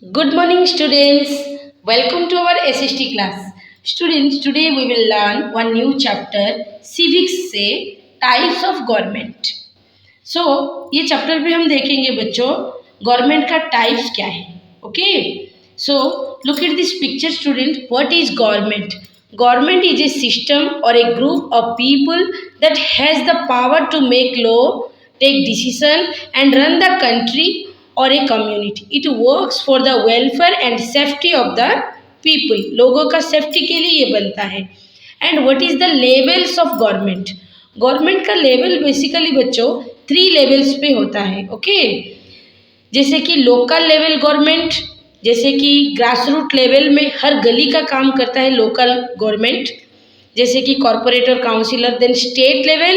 Good morning, students. Welcome to our SST class. Students, today we will learn one new chapter, Civics से Types of Government. So, ये chapter में हम देखेंगे बच्चों government का types क्या है. Okay, so look at this picture student. What is government? Government is a system or a group of people that has the power to make law, take decision and run the country or a community. It works for the welfare and safety of the people. लोगों का safety के लिए ये बनता है. And what is the levels of government? Government का level basically बच्चों 3 levels पे होता है. ओके, जैसे कि लोकल लेवल गवर्नमेंट, जैसे कि ग्रास रूट लेवल में हर गली का काम करता है लोकल गवर्नमेंट, जैसे कि corporator, councillor. Then state level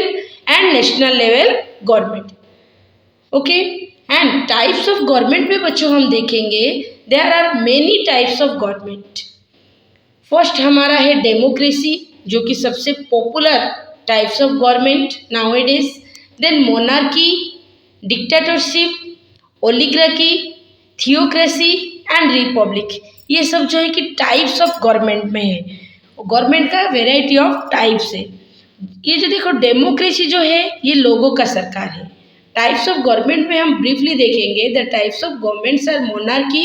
and national level government. Okay, and types of government में बच्चों हम देखेंगे there are many types of government. First हमारा है डेमोक्रेसी, जो कि सबसे popular types of government nowadays. Then monarchy, dictatorship, oligarchy, theocracy and republic. ये सब जो है कि टाइप्स ऑफ गवर्नमेंट में है. गवर्नमेंट का वेराइटी ऑफ टाइप्स है. ये जो देखो डेमोक्रेसी जो है ये लोगों का सरकार है. टाइप्स ऑफ गवर्नमेंट में हम ब्रीफली देखेंगे. The types of governments are monarchy.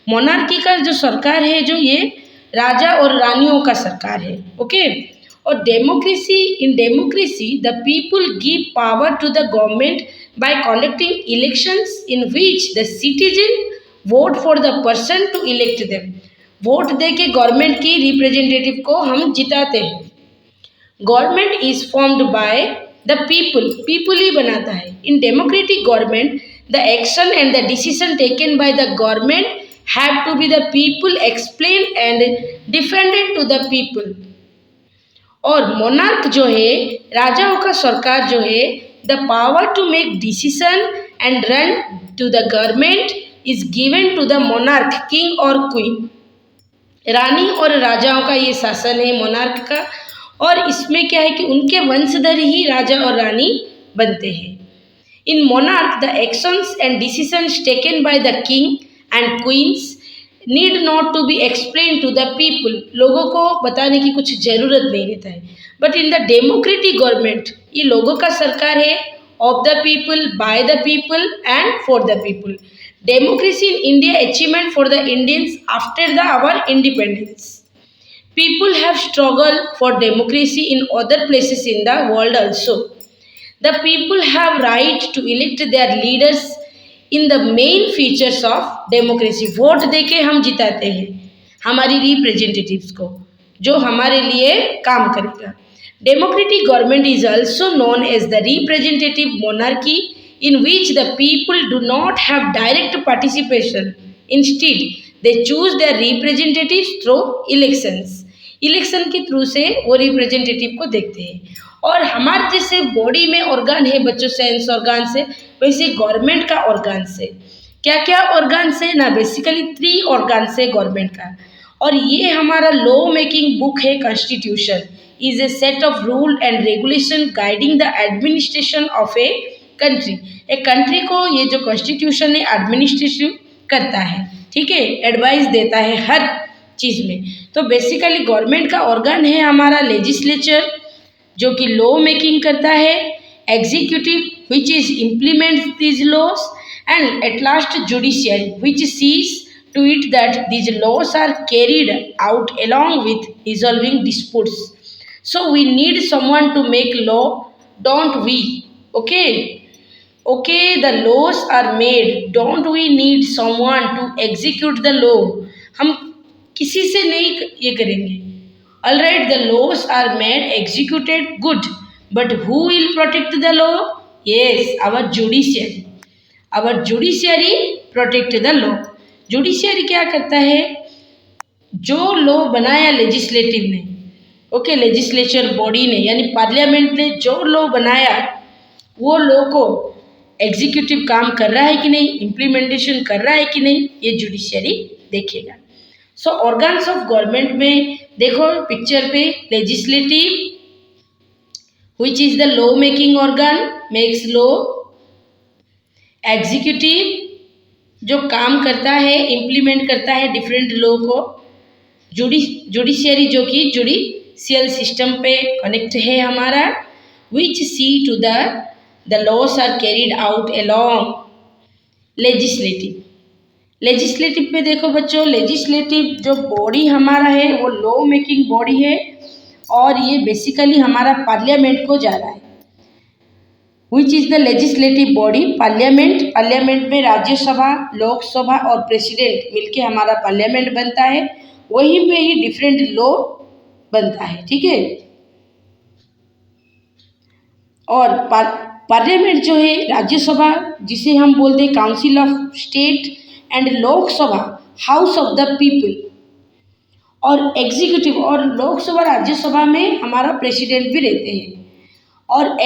Monarchy का जो सरकार है जो ये राजा और रानियों का सरकार है. ओके, और democracy, in democracy the people give power to the government by conducting elections in which the citizen vote for the person to elect them. Vote दे के गवर्नमेंट की रिप्रेजेंटेटिव को हम जिताते हैं. Government is formed by the people, people ही बनाता है. In democratic government the action and the decision taken by the government have to be the people explain and defended to the people. और monarch जो है, राजाओं का सरकार जो है, the power to make decision and run to the government is given to the monarch, king or queen. रानी और राजाओं का ये शासन है मोनार्क का. और इसमें क्या है कि उनके वंशधर ही राजा और रानी बनते हैं. In monarch the actions and decisions taken by the king and queens need not to be explain to the people. लोगों को बताने की कुछ जरूरत नहीं रहता है. But in the democratic government ये लोगों का सरकार है, of the people, by the people and for the people. Democracy in India achievement for the Indians after the our independence. People have struggled for democracy in other places in the world also. The people have right to elect their leaders in the main features of democracy. Vote देके हम जिताते हैं हमारी representatives को जो हमारे लिए काम करेगा. Democratic government is also known as the representative monarchy, in which the people do not have direct participation. Instead, they choose their representatives through elections. Election के थ्रू से वो रिप्रेजेंटेटिव को देखते हैं. और हमारे जैसे बॉडी में ऑर्गन है बच्चों, सेंस ऑर्गन से, वैसे गवर्नमेंट का ऑर्गन से क्या क्या ऑर्गन है ना, बेसिकली 3 ऑर्गन है गवर्नमेंट का. और ये हमारा लॉ मेकिंग बुक है. Constitution is a set of rule and regulation guiding the administration of a country. एक कंट्री को ये जो कॉन्स्टिट्यूशन है एडमिनिस्ट्रेशन करता है, ठीक है, एडवाइस देता है हर चीज़ में. तो बेसिकली गवर्नमेंट का ऑर्गन है हमारा लेजिस्लेचर, जो कि लॉ मेकिंग करता है. Executive which is implement this laws. And at last judiciary which sees to it that these laws are carried out along with resolving disputes. So we need someone to make law, don't we? Okay, the laws are made, don't we need someone to execute the law? हम किसी से नहीं ये करेंगे. All right, the laws are made, executed, good, but who will protect the law? Yes, our judiciary. Our judiciary protect the law. Judiciary क्या करता है, जो लॉ बनाया लेजिस्लेटिव ने, ओके, लेजिस्लेचर बॉडी ने यानी पार्लियामेंट ने जो लॉ बनाया वो लॉ को एग्जीक्यूटिव काम कर रहा है कि नहीं, इम्प्लीमेंटेशन कर रहा है कि नहीं, ये जुडिशियरी देखेगा. सो ऑर्गन्स ऑफ गवर्नमेंट में देखो पिक्चर पे, legislative which is the law making organ, makes law. Executive जो काम करता है, इम्प्लीमेंट करता है डिफरेंट लॉ को। जुडिशियरी जो कि जुडिशियल सिस्टम पे कनेक्ट है हमारा। Which see to the laws are carried out along legislative. Legislative पे देखो बच्चों, लेजिस्लेटिव जो बॉडी हमारा है वो लॉ मेकिंग बॉडी है और ये बेसिकली हमारा पार्लियामेंट को जा रहा है। Which is the legislative body? Parliament. Parliament में राज्यसभा, लोकसभा और प्रेसिडेंट मिलके हमारा पार्लियामेंट बनता है। वहीं पे ही डिफरेंट लॉ बनता है, ठीक है। और पार्लियामेंट जो है, राज्यसभा जिसे हम बोलते हैं council of state, and Lok Sabha house of the people, और एग्जीक्यूटिव और लोकसभा राज्यसभा में हमारा प्रेसिडेंट भी रहते हैं। और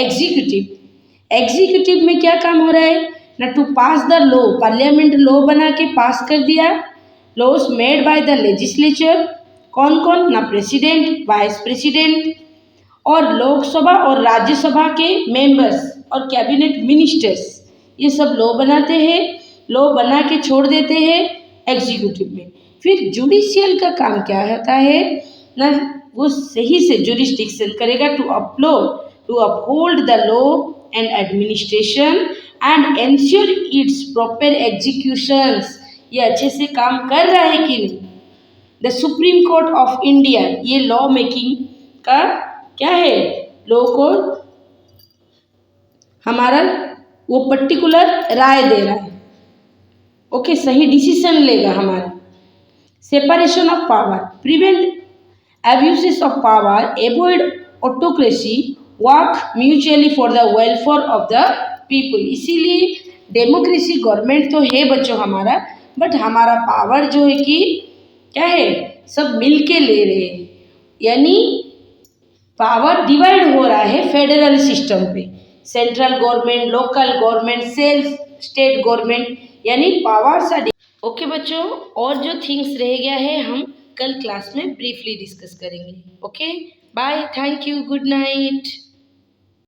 एग्जीक्यूटिव में क्या काम हो रहा है ना, to pass the law. Parliament law बना के पास कर दिया, laws made by the legislature. कौन कौन ना, प्रेसिडेंट, वाइस प्रेसिडेंट और लोकसभा और राज्यसभा के मेंबर्स और कैबिनेट मिनिस्टर्स, ये सब लॉ बनाते हैं। लॉ बना के छोड़ देते हैं एग्जीक्यूटिव में। फिर जुडिशियल का काम क्या होता है ना, वो सही से जुरिस्डिक्शन करेगा to uphold the law and administration and ensure its proper executions. ये अच्छे से काम कर रहा है कि नहीं। The supreme court of India, ये लॉ मेकिंग का क्या है, लॉ को हमारा वो पर्टिकुलर राय दे रहा है, ओके, सही डिसीजन लेगा हमारा। Separation of power, prevent abuses of power, avoid autocracy, work mutually for the welfare of the people। इसीलिए डेमोक्रेसी गवर्नमेंट तो है बच्चों हमारा, बट हमारा पावर जो है कि क्या है, सब मिल के ले रहे हैं, यानी पावर डिवाइड हो रहा है फेडरल सिस्टम पे। Central government, local government, self state government, यानी पावर्स आर। ओके बच्चों, और जो थिंग्स रह गया है हम कल क्लास में ब्रीफली डिस्कस करेंगे। Okay, bye, thank you, good night.